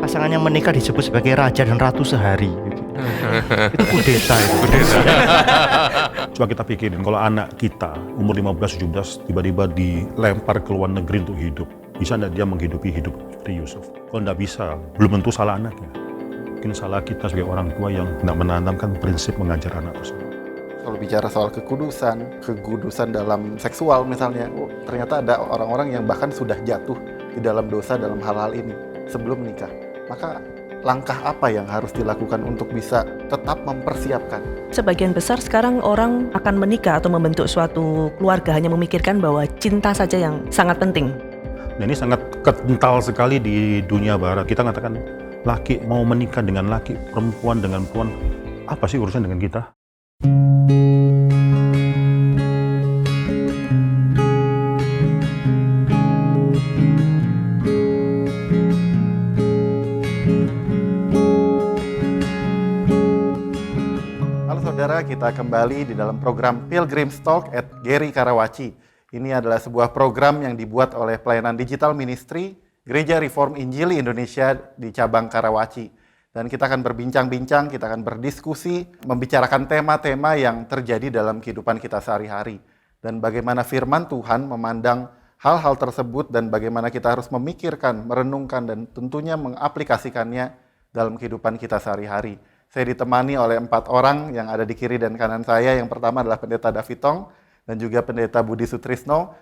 pasangan yang menikah disebut sebagai raja dan ratu sehari. Itu kudeta itu. Coba kita pikirin, kalau anak kita umur 15-17 tiba-tiba dilempar ke luar negeri untuk hidup, bisa nggak dia menghidupi hidup seperti Yusuf? Kalau nggak bisa, belum tentu salah anaknya. Mungkin salah kita sebagai orang tua yang tidak menanamkan prinsip mengajar anak tersebut. Kalau bicara soal kegudusan dalam seksual misalnya, ternyata ada orang-orang yang bahkan sudah jatuh di dalam dosa dalam hal-hal ini sebelum menikah. Maka langkah apa yang harus dilakukan untuk bisa tetap mempersiapkan? Sebagian besar sekarang orang akan menikah atau membentuk suatu keluarga hanya memikirkan bahwa cinta saja yang sangat penting. Dan ini sangat kental sekali di dunia barat. Kita mengatakan laki mau menikah dengan laki, perempuan dengan perempuan. Apa sih urusan dengan kita? Saudara, kita kembali di dalam program Pilgrim's Talk at Gary Karawaci. Ini adalah sebuah program yang dibuat oleh pelayanan digital ministry Gereja Reform Injili Indonesia di cabang Karawaci. Dan kita akan berbincang-bincang, kita akan berdiskusi, membicarakan tema-tema yang terjadi dalam kehidupan kita sehari-hari. Dan bagaimana firman Tuhan memandang hal-hal tersebut dan bagaimana kita harus memikirkan, merenungkan, dan tentunya mengaplikasikannya dalam kehidupan kita sehari-hari. Saya ditemani oleh 4 orang yang ada di kiri dan kanan saya. Yang pertama adalah Pendeta Davitong dan juga Pendeta Budi Sutrisno.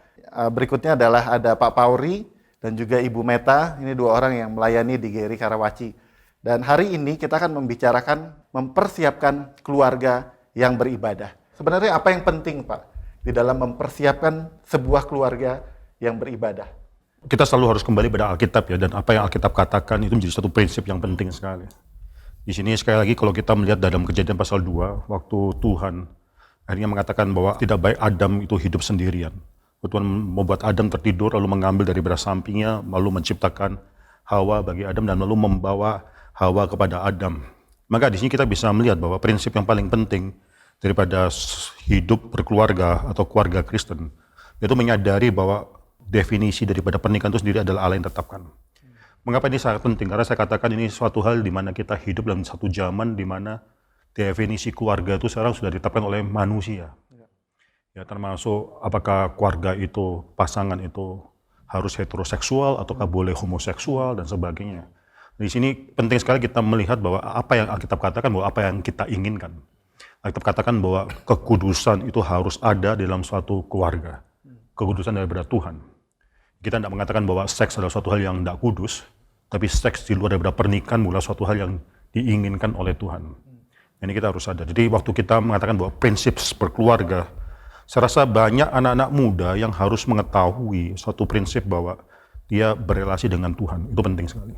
Berikutnya adalah ada Pak Pauri dan juga Ibu Meta. Ini 2 orang yang melayani di Geri Karawaci. Dan hari ini kita akan membicarakan mempersiapkan keluarga yang beribadah. Sebenarnya apa yang penting, Pak, di dalam mempersiapkan sebuah keluarga yang beribadah? Kita selalu harus kembali pada Alkitab ya, dan apa yang Alkitab katakan itu menjadi satu prinsip yang penting sekali. Di sini sekali lagi kalau kita melihat dalam Kejadian pasal 2, waktu Tuhan akhirnya mengatakan bahwa tidak baik Adam itu hidup sendirian. Tuhan membuat Adam tertidur lalu mengambil dari belah sampingnya, lalu menciptakan Hawa bagi Adam dan lalu membawa Hawa kepada Adam. Maka di sini kita bisa melihat bahwa prinsip yang paling penting daripada hidup berkeluarga atau keluarga Kristen itu menyadari bahwa definisi daripada pernikahan itu sendiri adalah Allah yang tetapkan. Mengapa ini sangat penting? Karena saya katakan ini suatu hal di mana kita hidup dalam satu zaman di mana definisi keluarga itu sekarang sudah ditetapkan oleh manusia. Ya, termasuk apakah keluarga itu, pasangan itu harus heteroseksual ataukah boleh homoseksual dan sebagainya. Di sini penting sekali kita melihat bahwa apa yang Alkitab katakan, bahwa apa yang kita inginkan. Alkitab katakan bahwa kekudusan itu harus ada dalam suatu keluarga. Kekudusan daripada Tuhan. Kita tidak mengatakan bahwa seks adalah suatu hal yang tidak kudus, tapi seks di luar daripada pernikahan bukanlah suatu hal yang diinginkan oleh Tuhan. Ini kita harus sadar. Jadi waktu kita mengatakan bahwa prinsip berkeluarga, saya rasa banyak anak-anak muda yang harus mengetahui suatu prinsip bahwa dia berelasi dengan Tuhan. Itu penting sekali.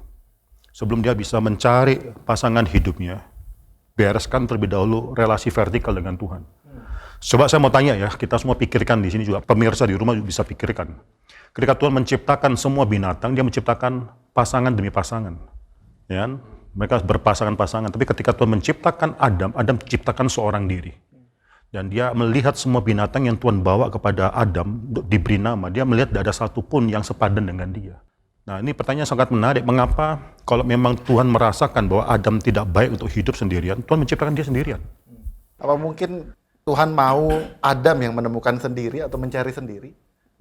Sebelum dia bisa mencari pasangan hidupnya, bereskan terlebih dahulu relasi vertikal dengan Tuhan. Coba saya mau tanya ya, kita semua pikirkan di sini juga, pemirsa di rumah juga bisa pikirkan. Ketika Tuhan menciptakan semua binatang, dia menciptakan pasangan demi pasangan. Ya, mereka berpasangan-pasangan. Tapi ketika Tuhan menciptakan Adam, Adam menciptakan seorang diri. Dan dia melihat semua binatang yang Tuhan bawa kepada Adam, diberi nama. Dia melihat tidak ada satupun yang sepadan dengan dia. Nah, ini pertanyaan sangat menarik. Mengapa kalau memang Tuhan merasakan bahwa Adam tidak baik untuk hidup sendirian, Tuhan menciptakan dia sendirian? Apa mungkin Tuhan mau Adam yang menemukan sendiri atau mencari sendiri?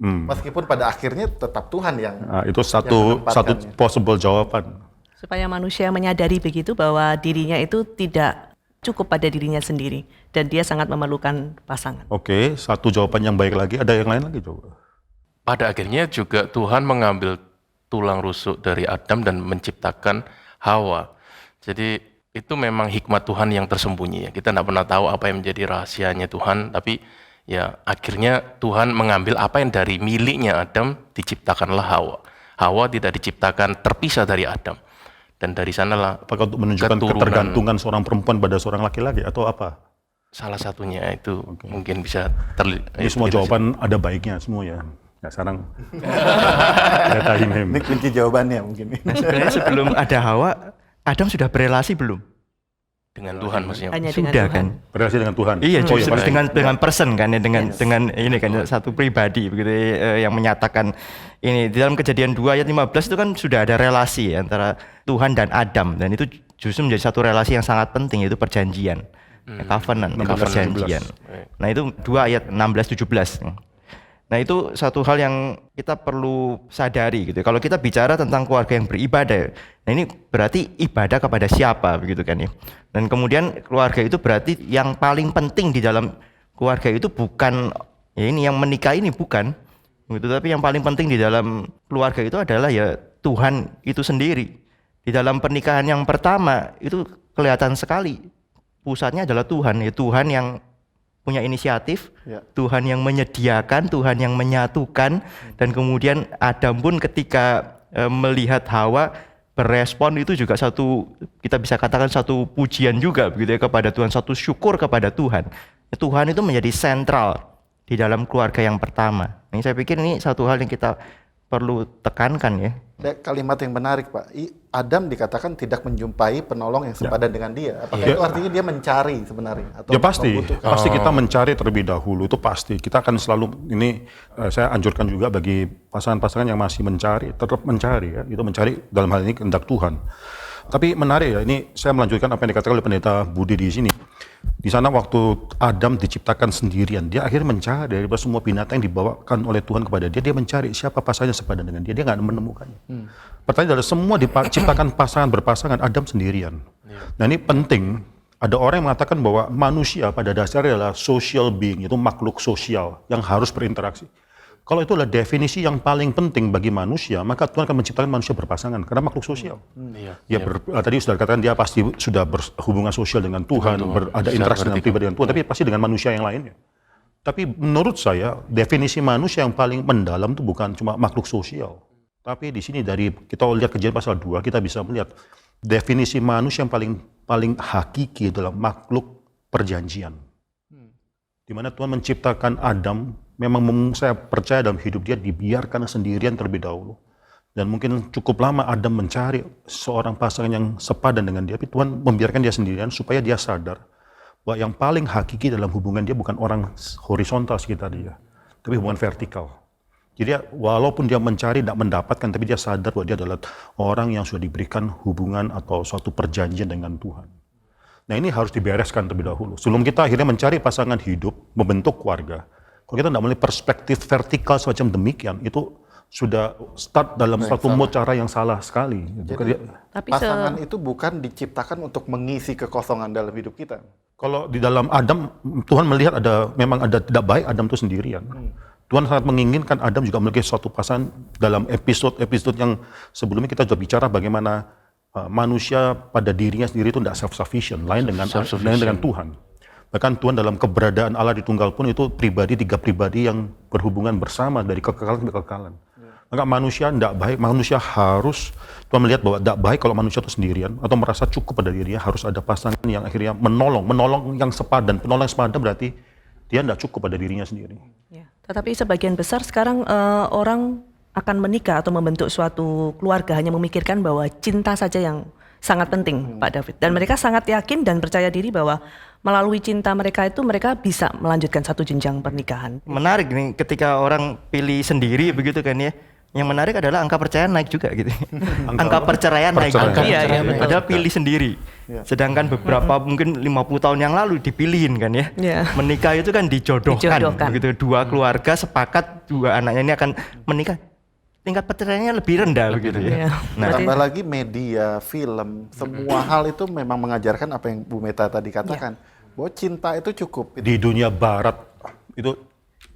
Meskipun pada akhirnya tetap Tuhan yang itu satu possible jawaban. Supaya manusia menyadari begitu bahwa dirinya itu tidak cukup pada dirinya sendiri dan dia sangat memerlukan pasangan. Oke, satu jawaban yang baik lagi. Ada yang lain lagi coba? Pada akhirnya juga Tuhan mengambil tulang rusuk dari Adam dan menciptakan Hawa. Jadi itu memang hikmat Tuhan yang tersembunyi ya. Kita tidak pernah tahu apa yang menjadi rahasianya Tuhan, tapi ya akhirnya Tuhan mengambil apa yang dari miliknya Adam, diciptakanlah Hawa. Hawa tidak diciptakan terpisah dari Adam. Dan dari sanalah apakah untuk menunjukkan ketergantungan seorang perempuan pada seorang laki-laki atau apa? Salah satunya itu mungkin bisa Ini semua jawaban ada baiknya semua ya. Ya sekarang ini kunci jawabannya mungkin. Nah, sebenarnya sebelum ada Hawa, Adam sudah berelasi belum? dengan Tuhan maksudnya. Hanya dengan Sudah Tuhan. kan. Berrelasi dengan Tuhan. Iya, Oh, justru pasti. dengan person kan ya, dengan ini kan satu pribadi begitu yang menyatakan ini di dalam Kejadian 2 ayat 15 itu kan sudah ada relasi antara Tuhan dan Adam, dan itu justru menjadi satu relasi yang sangat penting, yaitu perjanjian. Covenant, itu 16, perjanjian. 17. Nah, itu 2 ayat 16-17. Nah, itu satu hal yang kita perlu sadari gitu. Kalau kita bicara tentang keluarga yang beribadah, nah ini berarti ibadah kepada siapa begitu kan ya. Dan kemudian keluarga itu berarti yang paling penting di dalam keluarga itu bukan ya ini yang menikah ini bukan gitu, tapi yang paling penting di dalam keluarga itu adalah ya Tuhan itu sendiri. Di dalam pernikahan yang pertama itu kelihatan sekali pusatnya adalah Tuhan, ya Tuhan yang punya inisiatif, Ya. Tuhan yang menyediakan, Tuhan yang menyatukan, dan kemudian Adam pun ketika melihat Hawa berespon itu juga satu, kita bisa katakan satu pujian juga begitu ya kepada Tuhan, satu syukur kepada Tuhan. Tuhan itu menjadi sentral di dalam keluarga yang pertama. Ini saya pikir ini satu hal yang kita perlu tekankan ya. Ada kalimat yang menarik, Pak. Adam dikatakan tidak menjumpai penolong yang sepadan dengan dia. Apakah Ya. itu artinya dia mencari sebenarnya? Atau Ya pasti, membutuhkan? pasti kita mencari terlebih dahulu, itu pasti. Kita akan selalu, ini saya anjurkan juga bagi pasangan-pasangan yang masih mencari, tetap mencari ya, itu mencari dalam hal ini kehendak Tuhan. Tapi menarik ya, ini saya melanjutkan apa yang dikatakan oleh pendeta Budi di sini. Di sana waktu Adam diciptakan sendirian, dia akhirnya mencari dari semua binatang yang dibawakan oleh Tuhan kepada dia, dia mencari siapa pasangannya sepadan dengan dia nggak menemukannya. Pertanyaan adalah semua diciptakan pasangan berpasangan, Adam sendirian. Nah ini penting, ada orang yang mengatakan bahwa manusia pada dasarnya adalah social being, itu makhluk sosial yang harus berinteraksi. Kalau itu adalah definisi yang paling penting bagi manusia, maka Tuhan akan menciptakan manusia berpasangan karena makhluk sosial. Ya tadi sudah dikatakan dia pasti sudah berhubungan sosial dengan Tuhan, ada interaksi dengan pribadi dengan Tuhan, tapi pasti dengan manusia yang lainnya. Tapi menurut saya definisi manusia yang paling mendalam itu bukan cuma makhluk sosial. Tapi di sini dari kita lihat Kejadian pasal 2 kita bisa melihat definisi manusia yang paling hakiki adalah makhluk perjanjian. Di mana Tuhan menciptakan Adam, memang saya percaya dalam hidup dia dibiarkan sendirian terlebih dahulu. Dan mungkin cukup lama Adam mencari seorang pasangan yang sepadan dengan dia, tapi Tuhan membiarkan dia sendirian supaya dia sadar bahwa yang paling hakiki dalam hubungan dia bukan orang horizontal sekitar dia, tapi hubungan vertikal. Jadi walaupun dia mencari tidak mendapatkan, tapi dia sadar bahwa dia adalah orang yang sudah diberikan hubungan atau suatu perjanjian dengan Tuhan. Nah ini harus dibereskan terlebih dahulu. Sebelum kita akhirnya mencari pasangan hidup, membentuk keluarga. Kalau kita tidak memiliki perspektif vertikal semacam demikian, itu sudah start dalam suatu mode cara yang salah sekali. Jadi, Tapi pasangan itu bukan diciptakan untuk mengisi kekosongan dalam hidup kita. kalau di dalam Adam, Tuhan melihat memang ada tidak baik Adam itu sendirian. Tuhan sangat menginginkan Adam juga memiliki suatu pasangan. Dalam episode yang sebelumnya kita sudah bicara bagaimana manusia pada dirinya sendiri itu tidak self-sufficient, lain dengan Tuhan. Bahkan Tuhan dalam keberadaan Allah di tunggal pun itu tiga pribadi yang berhubungan bersama dari kekekalan ke kekekalan. Maka manusia tidak baik, manusia harus, Tuhan melihat bahwa tidak baik kalau manusia itu sendirian atau merasa cukup pada dirinya, harus ada pasangan yang akhirnya menolong yang sepadan. Penolong yang sepadan berarti dia tidak cukup pada dirinya sendiri. Ya, tetapi sebagian besar sekarang orang akan menikah atau membentuk suatu keluarga hanya memikirkan bahwa cinta saja yang sangat penting, Pak David. Dan mereka sangat yakin dan percaya diri bahwa melalui cinta mereka itu mereka bisa melanjutkan satu jenjang pernikahan. Menarik nih ketika orang pilih sendiri begitu kan ya. Yang menarik adalah angka perceraian naik juga gitu. Angka perceraian naik juga. Iya, betul. Padahal pilih sendiri. Sedangkan beberapa mungkin 50 tahun yang lalu dipilihin kan ya. Menikah itu kan dijodohkan. Begitu dua keluarga sepakat dua anaknya ini akan menikah. Tingkat perceraiannya lebih rendah begitu ya. Nah, tambah lagi media, film, semua hal itu memang mengajarkan apa yang Bu Meta tadi katakan. Bahwa cinta itu cukup. Di dunia barat itu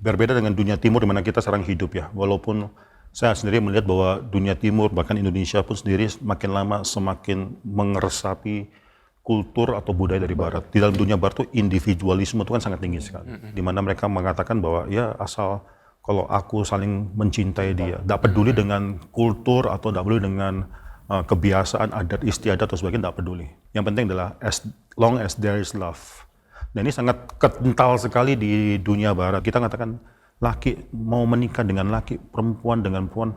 berbeda dengan dunia timur di mana kita sekarang hidup ya. Walaupun saya sendiri melihat bahwa dunia timur bahkan Indonesia pun sendiri makin lama semakin mengeresapi kultur atau budaya dari barat. Di dalam dunia barat itu individualisme itu kan sangat tinggi sekali. Di mana mereka mengatakan bahwa ya asal kalau aku saling mencintai dia, tidak peduli dengan kultur atau tidak peduli dengan kebiasaan adat istiadat atau sebagainya, tidak peduli. Yang penting adalah as long as there is love. Dan ini sangat kental sekali di dunia barat. Kita katakan laki mau menikah dengan laki, perempuan dengan perempuan,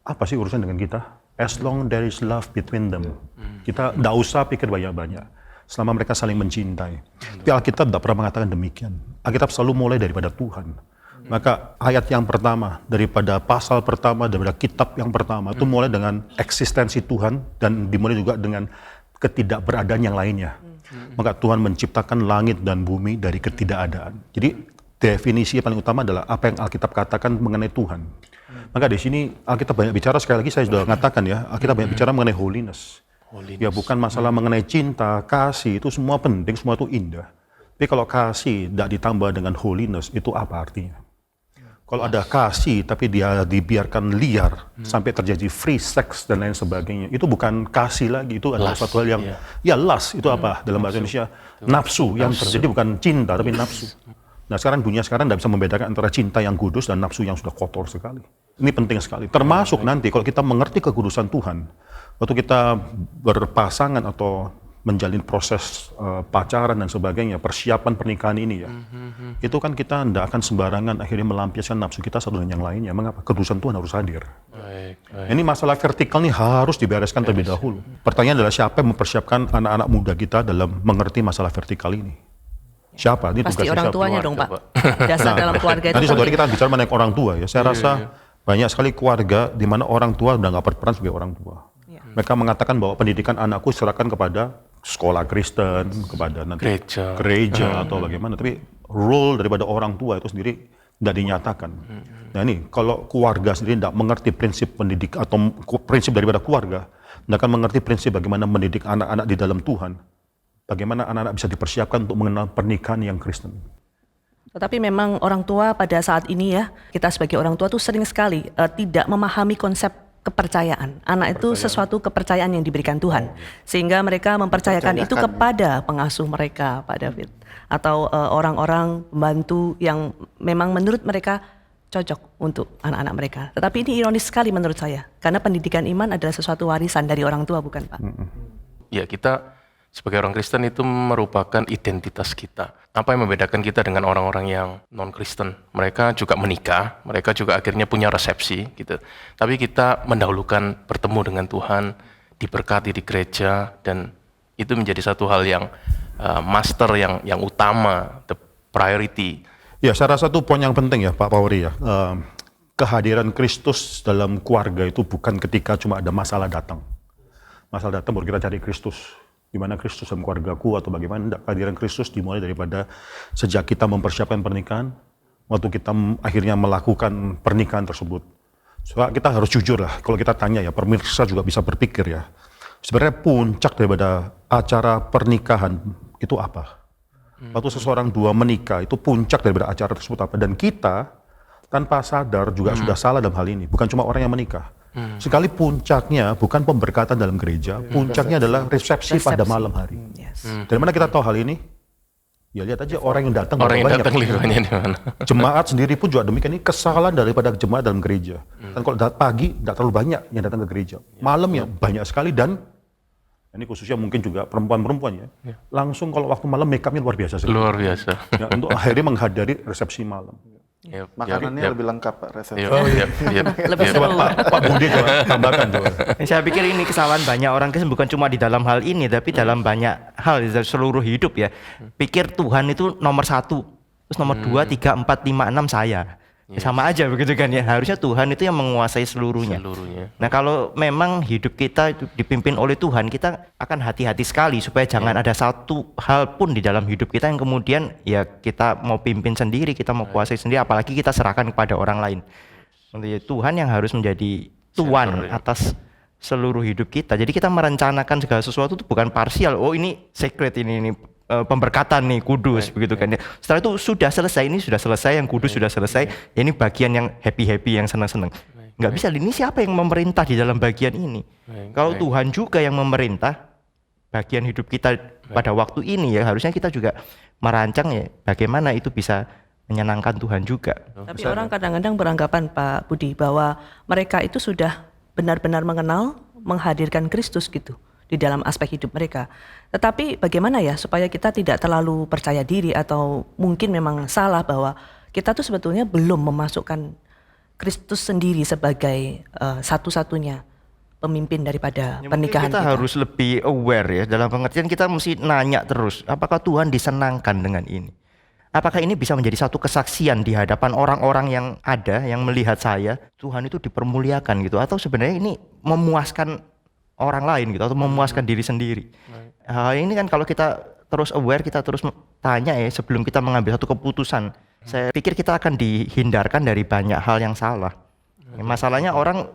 apa sih urusan dengan kita? As long there is love between them. Kita tidak usah pikir banyak-banyak. selama mereka saling mencintai. Tapi Alkitab tidak pernah mengatakan demikian. Alkitab selalu mulai daripada Tuhan. Maka ayat yang pertama, daripada pasal pertama, daripada kitab yang pertama, itu mulai dengan eksistensi Tuhan dan dimulai juga dengan ketidakberadaan yang lainnya. Maka Tuhan menciptakan langit dan bumi dari ketidakadaan. Jadi definisi yang paling utama adalah apa yang Alkitab katakan mengenai Tuhan. Maka di sini Alkitab banyak bicara, sekali lagi saya sudah mengatakan ya, Alkitab banyak bicara mengenai holiness. Ya bukan masalah mengenai cinta, kasih, itu semua penting, semua itu indah. Tapi kalau kasih tidak ditambah dengan holiness, itu apa artinya? Kalau ada kasih tapi dia dibiarkan liar sampai terjadi free sex dan lain sebagainya, itu bukan kasih lagi, itu adalah suatu hal yang ya lust, itu apa dalam bahasa Indonesia? Nafsu, yang terjadi bukan cinta tapi nafsu. Nah sekarang dunia sekarang tidak bisa membedakan antara cinta yang kudus dan nafsu yang sudah kotor sekali. Ini penting sekali. Termasuk nanti kalau kita mengerti kekudusan Tuhan, waktu kita berpasangan atau menjalin proses pacaran dan sebagainya, persiapan pernikahan ini ya, itu kan kita tidak akan sembarangan akhirnya melampiaskan nafsu kita satu dengan yang lainnya. Mengapa? Kekudusan Tuhan harus hadir. Ini masalah vertikal ini harus dibereskan terlebih dahulu. Pertanyaan adalah siapa yang mempersiapkan anak-anak muda kita dalam mengerti masalah vertikal ini? Siapa? Ini Pasti tugasnya orang siapa? tuanya dong Pak. Dasar dalam keluarga itu. Nanti suatu hari penting. kita bicara mengenai orang tua ya. Saya rasa banyak sekali keluarga di mana orang tua sudah nggak berperan sebagai orang tua. Mereka mengatakan bahwa pendidikan anakku serahkan kepada sekolah Kristen, kepada nanti gereja atau bagaimana. Tapi role daripada orang tua itu sendiri tidak dinyatakan. Nah ini kalau keluarga sendiri tidak mengerti prinsip pendidik atau prinsip daripada keluarga, tidak akan mengerti prinsip bagaimana mendidik anak-anak di dalam Tuhan. Bagaimana anak-anak bisa dipersiapkan untuk mengenal pernikahan yang Kristen. Tetapi memang orang tua pada saat ini ya, kita sebagai orang tua tuh sering sekali tidak memahami konsep kepercayaan. Anak itu sesuatu kepercayaan yang diberikan Tuhan. Sehingga mereka mempercayakan itu kepada pengasuh mereka, Pak David. Atau orang-orang pembantu yang memang menurut mereka cocok untuk anak-anak mereka. Tetapi ini ironis sekali menurut saya. Karena pendidikan iman adalah sesuatu warisan dari orang tua, bukan Pak? Ya, kita sebagai orang Kristen itu merupakan identitas kita. Apa yang membedakan kita dengan orang-orang yang non-Kristen? Mereka juga menikah, mereka juga akhirnya punya resepsi gitu. Tapi kita mendahulukan bertemu dengan Tuhan, diberkati di gereja, dan itu menjadi satu hal yang master, yang utama, the priority. Ya, saya rasa itu poin yang penting ya Pak Pauri ya. Kehadiran Kristus dalam keluarga itu bukan ketika cuma ada masalah datang. Masalah datang baru kita cari Kristus. Di mana Kristus dalam keluargaku atau bagaimana. Tidak, kehadiran Kristus dimulai daripada sejak kita mempersiapkan pernikahan, waktu kita akhirnya melakukan pernikahan tersebut. So, kita harus jujur lah, kalau kita tanya ya, pemirsa juga bisa berpikir ya, sebenarnya puncak daripada acara pernikahan itu apa? Waktu seseorang dua menikah, itu puncak daripada acara tersebut apa? Dan kita tanpa sadar juga sudah salah dalam hal ini, bukan cuma orang yang menikah. Sekali puncaknya bukan pemberkatan dalam gereja, puncaknya adalah resepsi pada malam hari. Dari mana kita tahu hal ini? Ya lihat aja orang yang datang Orang yang banyak. datang lebih banyak di mana? Jemaat sendiri pun juga demikian, ini kesalahan daripada jemaat dalam gereja. Dan kalau pagi tidak terlalu banyak yang datang ke gereja, malam ya banyak sekali, dan ini khususnya mungkin juga perempuan-perempuan ya. Langsung kalau waktu malam make up-nya luar biasa sekali. Luar biasa. Ya, untuk akhirnya menghadiri resepsi malam. Makanannya lebih lengkap Pak resepsi. Lebih seru. Pak Budi coba tambahkan coba. Saya pikir ini kesalahan banyak orang Kristen bukan cuma di dalam hal ini, tapi dalam banyak hal di seluruh hidup ya. Pikir Tuhan itu nomor 1, terus nomor 2, 3, 4, 5, 6 saya. Ya, sama aja begitu kan ya. Harusnya Tuhan itu yang menguasai seluruhnya. Nah kalau memang hidup kita dipimpin oleh Tuhan, kita akan hati-hati sekali supaya jangan ada satu hal pun di dalam hidup kita yang kemudian ya kita mau pimpin sendiri, kita mau kuasai sendiri, apalagi kita serahkan kepada orang lain. Tuhan yang harus menjadi tuan atas seluruh hidup kita. Jadi kita merencanakan segala sesuatu itu bukan parsial. Oh ini secret, ini pemberkatan nih kudus begitu kan ya. Setelah itu sudah selesai, ini sudah selesai, yang kudus sudah selesai. Ya, ini bagian yang happy yang senang. Nggak bisa. Ini siapa yang memerintah di dalam bagian ini? Kalau Tuhan juga yang memerintah bagian hidup kita pada waktu ini ya, harusnya kita juga merancang ya bagaimana itu bisa menyenangkan Tuhan juga. Tapi orang kadang-kadang beranggapan Pak Budi bahwa mereka itu sudah benar-benar mengenal, menghadirkan Kristus gitu di dalam aspek hidup mereka. Tetapi bagaimana ya supaya kita tidak terlalu percaya diri atau mungkin memang salah bahwa kita tuh sebetulnya belum memasukkan Kristus sendiri sebagai satu-satunya pemimpin daripada Ya, mungkin pernikahan kita harus lebih aware ya, dalam pengertian kita mesti nanya terus, apakah Tuhan disenangkan dengan ini? Apakah ini bisa menjadi satu kesaksian di hadapan orang-orang yang ada, yang melihat saya, Tuhan itu dipermuliakan gitu, atau sebenarnya ini memuaskan orang lain gitu, atau memuaskan diri sendiri. Ini kan kalau kita terus aware, kita terus tanya ya sebelum kita mengambil satu keputusan, saya pikir kita akan dihindarkan dari banyak hal yang salah. Masalahnya orang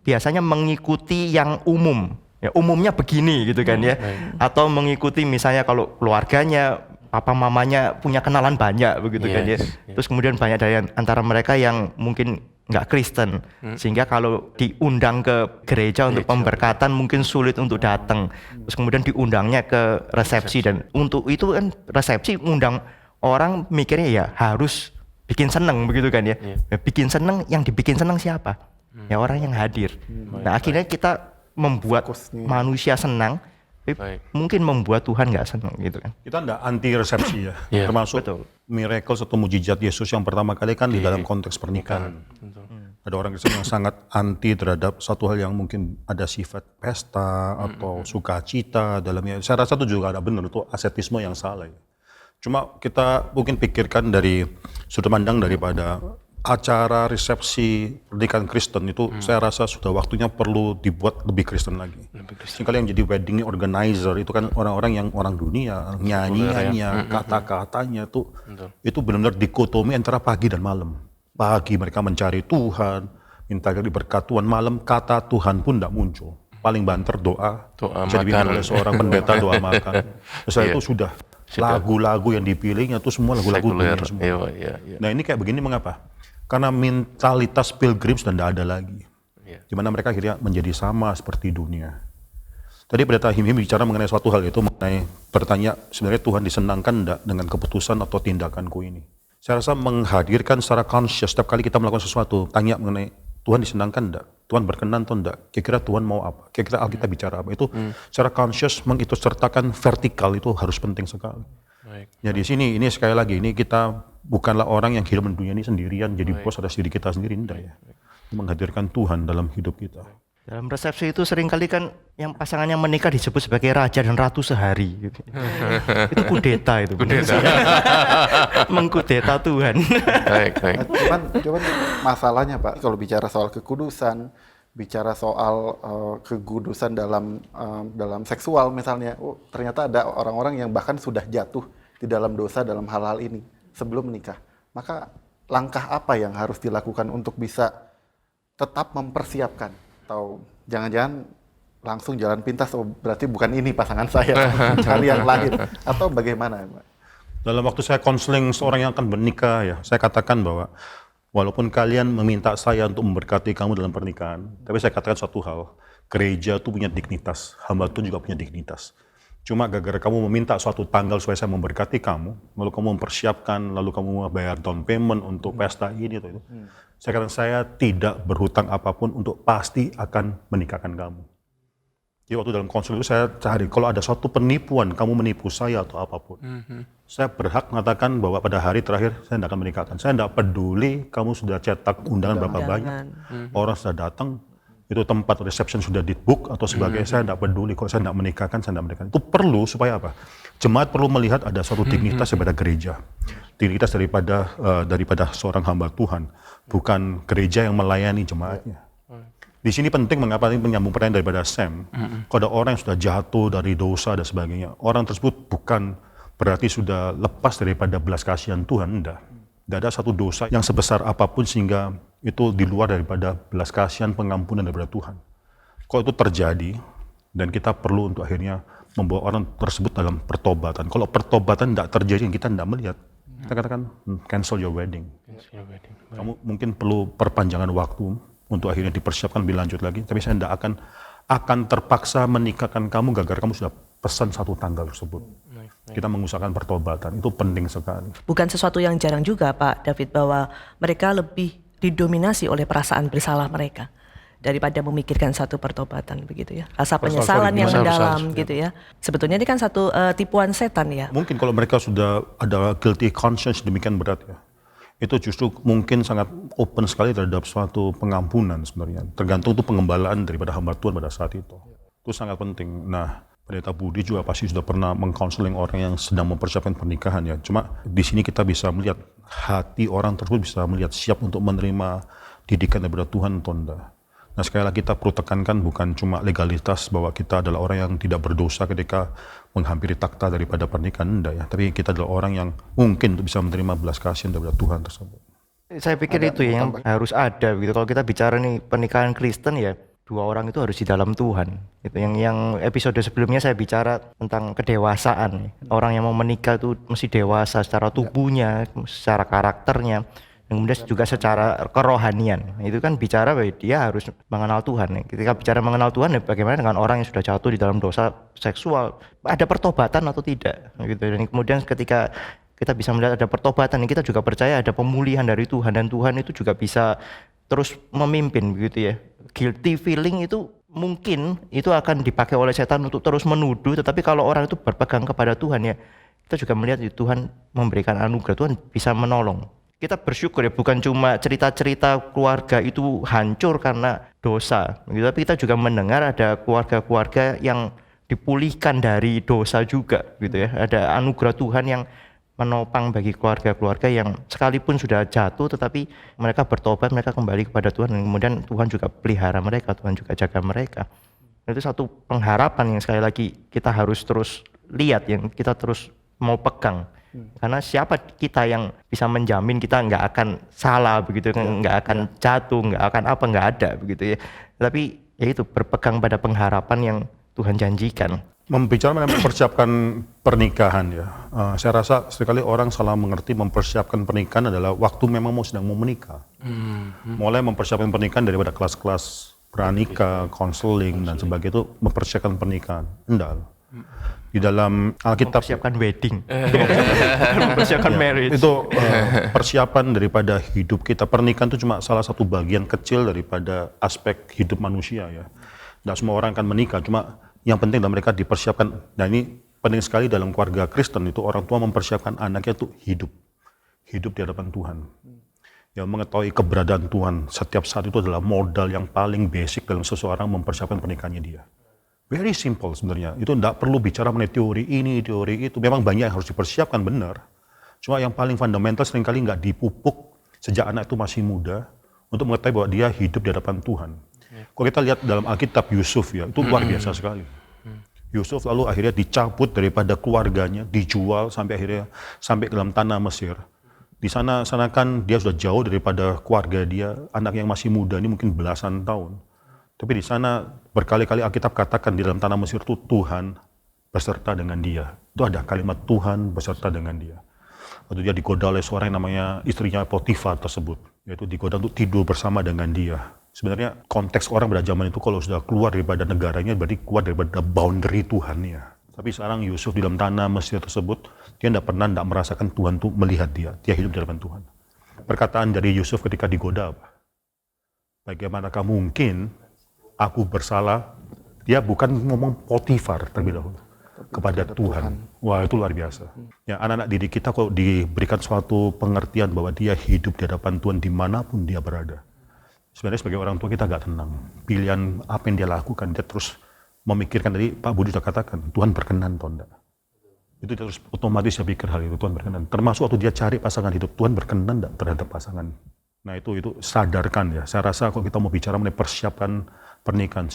biasanya mengikuti yang umum, ya umumnya begini gitu kan ya, atau mengikuti misalnya kalau keluarganya, papa mamanya punya kenalan banyak begitu kan ya, terus kemudian banyak dari antara mereka yang mungkin nggak Kristen, sehingga kalau diundang ke gereja untuk pemberkatan mungkin sulit untuk datang, terus kemudian diundangnya ke resepsi, dan untuk itu kan resepsi undang orang mikirnya ya harus bikin seneng begitu kan ya, bikin seneng, yang dibikin seneng siapa? Ya orang yang hadir. Nah akhirnya kita membuat manusia senang, mungkin membuat Tuhan nggak senang gitu kan. Kita enggak anti resepsi ya, termasuk miracle atau mujizat Yesus yang pertama kali kan di dalam konteks pernikahan. Ada orang Kristen yang sangat anti terhadap satu hal yang mungkin ada sifat pesta atau sukacita dalamnya. Saya rasa itu juga ada benar, itu asetisme yang salah ya. Cuma kita mungkin pikirkan dari sudut pandang daripada acara resepsi pernikahan Kristen itu, saya rasa sudah waktunya perlu dibuat lebih Kristen lagi. Sekali yang jadi wedding organizer itu kan orang-orang yang orang dunia, nyanyiannya, kata-katanya itu benar-benar dikotomi antara pagi dan malam. Pagi mereka mencari Tuhan, minta diberkat Tuhan, malam kata Tuhan pun tidak muncul. Paling banter doa bisa dipimpin oleh seorang pendeta, doa makan. Setelah itu sudah lagu-lagu yang dipilihnya itu semua lagu-lagu dunia semua. Nah ini kayak begini mengapa? Karena mentalitas pilgrim sudah tidak ada lagi. Di mana mereka akhirnya menjadi sama seperti dunia. Tadi pendeta Him bicara mengenai suatu hal, itu mengenai bertanya sebenarnya Tuhan disenangkan tidak dengan keputusan atau tindakanku ini. Saya rasa menghadirkan secara conscious setiap kali kita melakukan sesuatu, tanya mengenai Tuhan disenangkan tidak, Tuhan berkenan atau tidak, kira-kira Tuhan mau apa, kira-kira Alkitab bicara apa, itu secara conscious mengikutsertakan vertikal itu harus penting sekali. Ya di sini ini sekali lagi ini kita bukanlah orang yang hidup di dunia ini sendirian, jadi bos atas diri kita sendiri, enggak ya. Menghadirkan Tuhan dalam hidup kita. Dalam resepsi itu seringkali kan yang pasangannya menikah disebut sebagai raja dan ratu sehari gitu. Itu kudeta itu. Mengkudeta Tuhan. Cuman masalahnya Pak, kalau bicara soal kekudusan, bicara soal kekudusan dalam seksual misalnya, ternyata ada orang-orang yang bahkan sudah jatuh di dalam dosa dalam hal-hal ini sebelum menikah. Maka langkah apa yang harus dilakukan untuk bisa tetap mempersiapkan? Atau jangan-jangan langsung jalan pintas, berarti bukan ini pasangan saya, cari yang lain, atau bagaimana Pak? Dalam waktu saya konseling seorang yang akan menikah ya, saya katakan bahwa walaupun kalian meminta saya untuk memberkati kamu dalam pernikahan, tapi saya katakan suatu hal, gereja itu punya dignitas, hamba Tuhan juga punya dignitas. Cuma gara-gara kamu meminta suatu tanggal supaya saya memberkati kamu, lalu kamu mempersiapkan, lalu kamu bayar down payment untuk pesta ini atau itu. Saya katakan saya tidak berhutang apapun untuk pasti akan menikahkan kamu. Jadi waktu dalam konsul itu saya cari, kalau ada suatu penipuan, kamu menipu saya atau apapun, saya berhak mengatakan bahwa pada hari terakhir saya tidak akan menikahkan. Saya tidak peduli kamu sudah cetak undangan berapa banyak, orang sudah datang, itu tempat reception sudah di-book atau sebagainya, saya tidak peduli. Kalau saya tidak menikahkan, saya tidak menikahkan. Itu perlu supaya apa? Jemaat perlu melihat ada suatu dignitas daripada gereja, dignitas daripada seorang hamba Tuhan, bukan gereja yang melayani jemaatnya. Di sini penting mengapa ini menyambung pertanyaan daripada Sam. Kalau ada orang yang sudah jatuh dari dosa dan sebagainya, orang tersebut bukan berarti sudah lepas daripada belas kasihan Tuhan, enggak. Tidak ada satu dosa yang sebesar apapun sehingga itu di luar daripada belas kasihan pengampunan daripada Tuhan. Kalau itu terjadi, dan kita perlu untuk akhirnya membawa orang tersebut dalam pertobatan. Kalau pertobatan tidak terjadi, kita tidak melihat, kita katakan cancel your wedding. Kamu mungkin perlu perpanjangan waktu untuk akhirnya dipersiapkan lebih lanjut lagi, tapi saya tidak akan terpaksa menikahkan kamu gara-gara kamu sudah pesan satu tanggal tersebut. Kita mengusahakan pertobatan, itu penting sekali. Bukan sesuatu yang jarang juga Pak David, bahwa mereka lebih didominasi oleh perasaan bersalah mereka daripada memikirkan satu pertobatan begitu ya. Rasa penyesalan yang mendalam gitu ya. Sebetulnya ini kan satu tipuan setan ya. Mungkin kalau mereka sudah ada guilty conscience demikian berat ya. itu justru mungkin sangat open sekali terhadap suatu pengampunan sebenarnya. Tergantung itu pengembalaan daripada hamba Tuhan pada saat itu. Itu sangat penting. Nah, Pendeta Budi juga pasti sudah pernah mengkonseling orang yang sedang mempersiapkan pernikahan ya. Cuma di sini kita bisa melihat hati orang tersebut bisa melihat siap untuk menerima didikan daripada Tuhan atau enggak. Nah, sekali lagi kita perlu tekankan bukan cuma legalitas bahwa kita adalah orang yang tidak berdosa ketika menghampiri takhta daripada pernikahan, enggak ya. Tapi kita adalah orang yang mungkin bisa menerima belas kasihan daripada Tuhan tersebut. Saya pikir itu yang harus ada gitu. Kalau kita bicara nih pernikahan Kristen ya, dua orang itu harus di dalam Tuhan. Gitu. Yang episode sebelumnya saya bicara tentang kedewasaan. Orang yang mau menikah itu mesti dewasa secara tubuhnya, secara karakternya, dan kemudian juga secara kerohanian. Itu kan bicara bahwa dia harus mengenal Tuhan. Ketika bicara mengenal Tuhan, ya bagaimana dengan orang yang sudah jatuh di dalam dosa seksual? Ada pertobatan atau tidak? Gitu. Dan kemudian ketika kita bisa melihat ada pertobatan, kita juga percaya ada pemulihan dari Tuhan, dan Tuhan itu juga bisa terus memimpin begitu ya. Guilty feeling itu mungkin itu akan dipakai oleh setan untuk terus menuduh, tetapi kalau orang itu berpegang kepada Tuhan ya, kita juga melihat Tuhan memberikan anugerah, Tuhan bisa menolong. Kita bersyukur ya, bukan cuma cerita-cerita keluarga itu hancur karena dosa, gitu, tapi kita juga mendengar ada keluarga-keluarga yang dipulihkan dari dosa juga, gitu ya. Ada anugerah Tuhan yang menopang bagi keluarga-keluarga yang sekalipun sudah jatuh, tetapi mereka bertobat, mereka kembali kepada Tuhan, dan kemudian Tuhan juga pelihara mereka, Tuhan juga jaga mereka. Itu satu pengharapan yang sekali lagi kita harus terus lihat, yang kita terus mau pegang. Karena siapa kita yang bisa menjamin kita nggak akan salah begitu, nggak akan jatuh, nggak akan apa, nggak ada begitu ya. Tapi ya itu berpegang pada pengharapan yang Tuhan janjikan. Membicara mengenai mempersiapkan pernikahan ya, saya rasa sekali orang salah mengerti mempersiapkan pernikahan adalah waktu memang sedang mau menikah. Mulai mempersiapkan pernikahan daripada kelas-kelas pranikah, konseling dan sebagainya itu mempersiapkan pernikahan. Enggak. Di dalam Alkitab Mempersiapkan wedding, mempersiapkan marriage. itu persiapan daripada hidup kita. Pernikahan itu cuma salah satu bagian kecil daripada aspek hidup manusia ya. Tidak semua orang akan menikah, cuma yang penting adalah mereka dipersiapkan. Dan ini penting sekali dalam keluarga Kristen itu orang tua mempersiapkan anaknya itu hidup di hadapan Tuhan. Yang mengetahui keberadaan Tuhan setiap saat itu adalah modal yang paling basic dalam seseorang mempersiapkan pernikahannya dia. Very simple sebenarnya. Itu tidak perlu bicara mengenai teori ini, teori itu. Memang banyak yang harus dipersiapkan benar. Cuma yang paling fundamental seringkali nggak dipupuk sejak anak itu masih muda untuk mengetahui bahwa dia hidup di hadapan Tuhan. Kalau kita lihat dalam Alkitab Yusuf ya, itu luar biasa sekali. Yusuf lalu akhirnya dicabut daripada keluarganya, dijual sampai ke dalam tanah Mesir. Di sana kan dia sudah jauh daripada keluarga dia, anak yang masih muda ini mungkin belasan tahun. Tapi di sana berkali-kali Alkitab katakan di dalam tanah Mesir itu Tuhan beserta dengan dia. Itu ada kalimat Tuhan beserta dengan dia. Waktu dia digoda oleh seorang yang namanya istrinya Potifar tersebut. Yaitu digoda untuk tidur bersama dengan dia. Sebenarnya konteks orang pada zaman itu kalau sudah keluar daripada negaranya berarti keluar daripada boundary Tuhannya. Tapi sekarang Yusuf di dalam tanah Mesir tersebut, dia tidak merasakan Tuhan itu melihat dia. Dia hidup di hadapan Tuhan. Perkataan dari Yusuf ketika digoda apa? Bagaimanakah mungkin aku bersalah? Dia bukan ngomong Potifar terlebih dahulu. Kepada Tuhan. Wah, itu luar biasa. Ya, anak-anak didik kita kalau diberikan suatu pengertian bahwa dia hidup di hadapan Tuhan dimanapun dia berada. Sebenarnya sebagai orang tua kita gak tenang. Pilihan apa yang dia lakukan, dia terus memikirkan, tadi Pak Budi sudah katakan, Tuhan berkenan atau enggak. Itu dia terus otomatis dia pikir hal itu, Tuhan berkenan. Termasuk waktu dia cari pasangan hidup, Tuhan berkenan enggak terhadap pasangan. Nah itu sadarkan ya. Saya rasa kalau kita mau bicara mengenai persiapan pernikahan,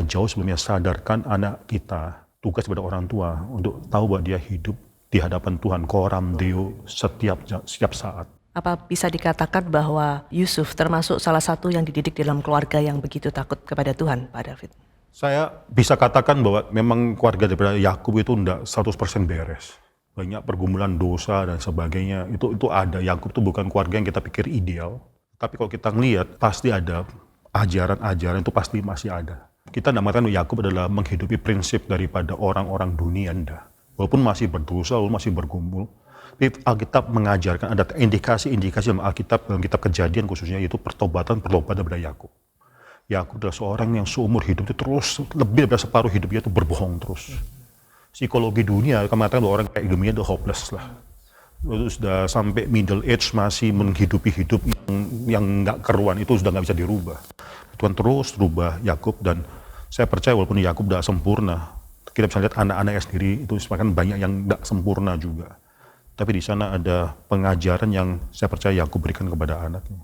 jauh sebelumnya sadarkan anak kita, tugas kepada orang tua untuk tahu bahwa dia hidup di hadapan Tuhan, coram Deo setiap saat. Apa bisa dikatakan bahwa Yusuf termasuk salah satu yang dididik dalam keluarga yang begitu takut kepada Tuhan, Pak David? Saya bisa katakan bahwa memang keluarga daripada Yakub itu tidak 100% beres. Banyak pergumulan dosa dan sebagainya, itu ada. Yakub itu bukan keluarga yang kita pikir ideal. Tapi kalau kita ngelihat, pasti ada ajaran-ajaran itu pasti masih ada. Kita tidak mengatakan Yakub adalah menghidupi prinsip daripada orang-orang dunia, enggak. Walaupun masih berdosa, walaupun masih bergumul. Alkitab mengajarkan, ada indikasi-indikasi dalam Alkitab, dalam kitab Kejadian khususnya, yaitu pertobatan daripada Yakub. Yakub adalah seorang yang seumur hidup itu terus, lebih dari separuh hidupnya itu berbohong terus. Psikologi dunia mengatakan bahwa orang kayak gini itu hopeless lah. Itu sudah sampai middle age masih menghidupi hidup yang nggak keruan, itu sudah nggak bisa dirubah. Tuhan terus rubah Yakub, dan saya percaya walaupun Yakub tidak sempurna, kita bisa lihat anak-anaknya sendiri itu semakin banyak yang nggak sempurna juga. Tapi di sana ada pengajaran yang saya percaya Yakub berikan kepada anaknya.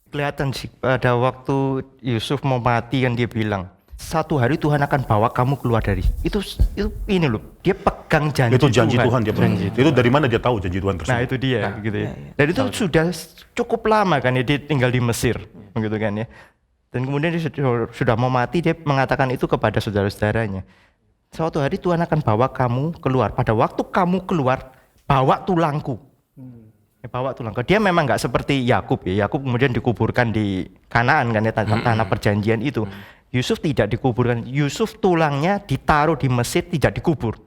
Kelihatan sih pada waktu Yusuf mau mati kan dia bilang, satu hari Tuhan akan bawa kamu keluar dari itu ini loh, dia pegang janji Itu janji Tuhan, dia Janji itu dari mana dia tahu janji Tuhan tersebut? Nah itu dia gitu ya. Dan itu sudah cukup lama kan ya, dia tinggal di Mesir begitu kan ya. Dan kemudian dia sudah mau mati, dia mengatakan itu kepada saudara-saudaranya. Suatu hari Tuhan akan bawa kamu keluar. Pada waktu kamu keluar, bawa tulangku. Bawa tulangku. Dia memang nggak seperti Yakub ya. Yakub kemudian dikuburkan di Kanaan kan ya, tanah perjanjian itu. Yusuf tidak dikuburkan. Yusuf tulangnya ditaruh di Mesir, tidak dikubur.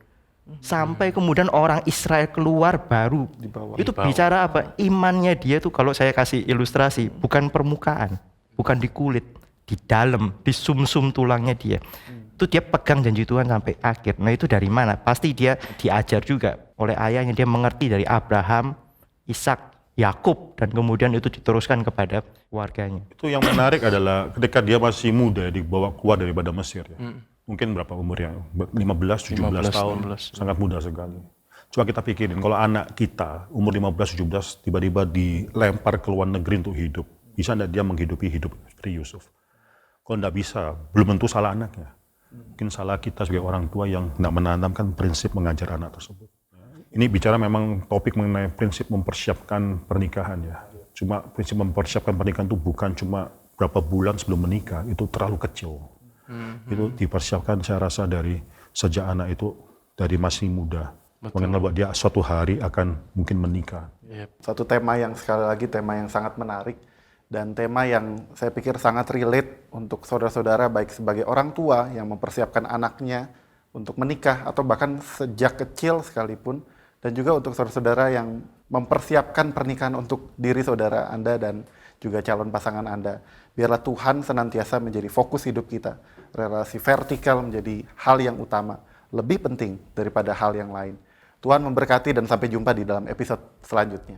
Sampai kemudian orang Israel keluar baru dibawa. Itu bicara apa? Imannya dia tuh, kalau saya kasih ilustrasi, bukan permukaan, bukan di kulit, di dalam, di sumsum tulangnya dia. Itu dia pegang janji Tuhan sampai akhir. Nah itu dari mana? Pasti dia diajar juga oleh ayahnya, dia mengerti dari Abraham, Ishak, Yakub, dan kemudian itu diteruskan kepada keluarganya. Itu yang menarik adalah ketika dia masih muda dibawa keluar daripada Mesir ya. Mungkin berapa umurnya? 15, 17 tahun. 15. Sangat muda sekali. Coba kita pikirin, kalau anak kita umur 15, 17 tiba-tiba dilempar ke luar negeri untuk hidup. Bisa enggak dia menghidupi hidup seperti Yusuf? Kalau enggak bisa, belum tentu salah anaknya. Mungkin salah kita sebagai orang tua yang enggak menanamkan prinsip mengajar anak tersebut. Ini bicara memang topik mengenai prinsip mempersiapkan pernikahan ya. Cuma prinsip mempersiapkan pernikahan itu bukan cuma berapa bulan sebelum menikah, itu terlalu kecil. Itu dipersiapkan saya rasa dari sejak anak itu dari masih muda. Mengenal bahwa dia suatu hari akan mungkin menikah. Satu tema yang sekali lagi tema yang sangat menarik dan tema yang saya pikir sangat relate untuk saudara-saudara baik sebagai orang tua yang mempersiapkan anaknya untuk menikah atau bahkan sejak kecil sekalipun, dan juga untuk saudara-saudara yang mempersiapkan pernikahan untuk diri saudara Anda dan juga calon pasangan Anda. Biarlah Tuhan senantiasa menjadi fokus hidup kita. Relasi vertikal menjadi hal yang utama, lebih penting daripada hal yang lain. Tuhan memberkati dan sampai jumpa di dalam episode selanjutnya.